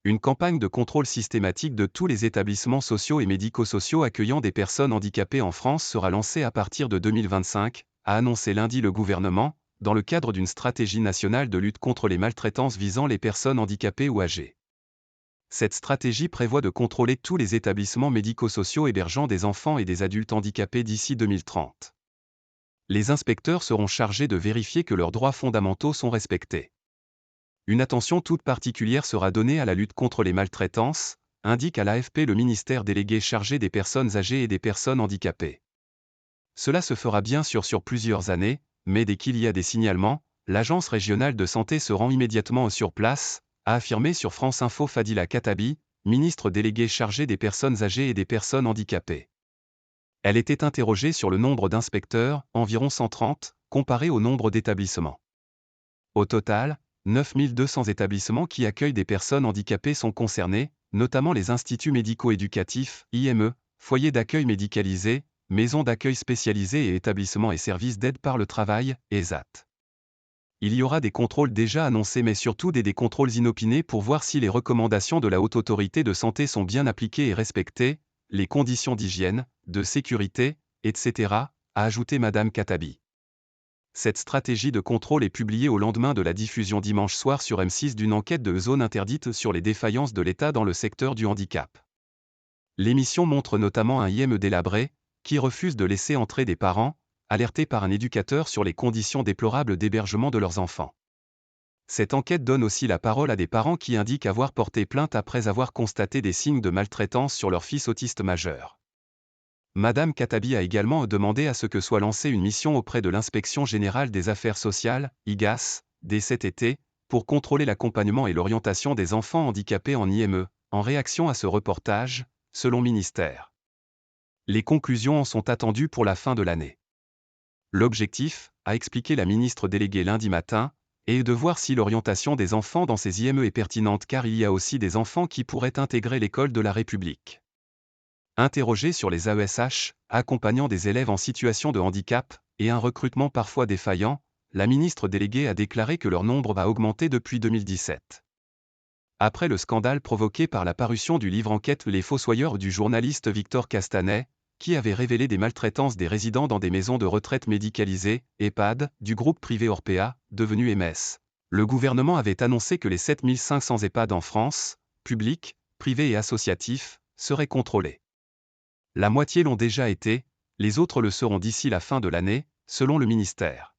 Une campagne de contrôle systématique de tous les établissements sociaux et médico-sociaux accueillant des personnes handicapées en France sera lancée à partir de 2025, a annoncé lundi le gouvernement, dans le cadre d'une stratégie nationale de lutte contre les maltraitances visant les personnes handicapées ou âgées. Cette stratégie prévoit de contrôler tous les établissements médico-sociaux hébergeant des enfants et des adultes handicapés d'ici 2030. Les inspecteurs seront chargés de vérifier que leurs droits fondamentaux sont respectés. Une attention toute particulière sera donnée à la lutte contre les maltraitances, indique à l'AFP le ministère délégué chargé des personnes âgées et des personnes handicapées. Cela se fera bien sûr sur plusieurs années, mais dès qu'il y a des signalements, l'Agence régionale de santé se rend immédiatement sur place, a affirmé sur France Info Fadila Khattabi, ministre déléguée chargée des personnes âgées et des personnes handicapées. Elle était interrogée sur le nombre d'inspecteurs, environ 130, comparé au nombre d'établissements. Au total, 9200 établissements qui accueillent des personnes handicapées sont concernés, notamment les instituts médico-éducatifs, IME, foyers d'accueil médicalisés, maisons d'accueil spécialisées et établissements et services d'aide par le travail, ESAT. Il y aura des contrôles déjà annoncés mais surtout des contrôles inopinés pour voir si les recommandations de la Haute Autorité de Santé sont bien appliquées et respectées, les conditions d'hygiène, de sécurité, etc., a ajouté Madame Khattabi. Cette stratégie de contrôle est publiée au lendemain de la diffusion dimanche soir sur M6 d'une enquête de Zone Interdite sur les défaillances de l'État dans le secteur du handicap. L'émission montre notamment un IME délabré, qui refuse de laisser entrer des parents, alertés par un éducateur sur les conditions déplorables d'hébergement de leurs enfants. Cette enquête donne aussi la parole à des parents qui indiquent avoir porté plainte après avoir constaté des signes de maltraitance sur leur fils autiste majeur. Madame Khattabi a également demandé à ce que soit lancée une mission auprès de l'Inspection générale des affaires sociales, IGAS, dès cet été, pour contrôler l'accompagnement et l'orientation des enfants handicapés en IME, en réaction à ce reportage, selon ministère. Les conclusions en sont attendues pour la fin de l'année. L'objectif, a expliqué la ministre déléguée lundi matin, est de voir si l'orientation des enfants dans ces IME est pertinente car il y a aussi des enfants qui pourraient intégrer l'école de la République. Interrogée sur les AESH, accompagnant des élèves en situation de handicap, et un recrutement parfois défaillant, la ministre déléguée a déclaré que leur nombre va augmenter depuis 2017. Après le scandale provoqué par la parution du livre Enquête Les Fossoyeurs du journaliste Victor Castanet, qui avait révélé des maltraitances des résidents dans des maisons de retraite médicalisées, EHPAD, du groupe privé Orpea, devenu MS. Le gouvernement avait annoncé que les 7500 EHPAD en France, publics, privés et associatifs, seraient contrôlés. La moitié l'ont déjà été, les autres le seront d'ici la fin de l'année, selon le ministère.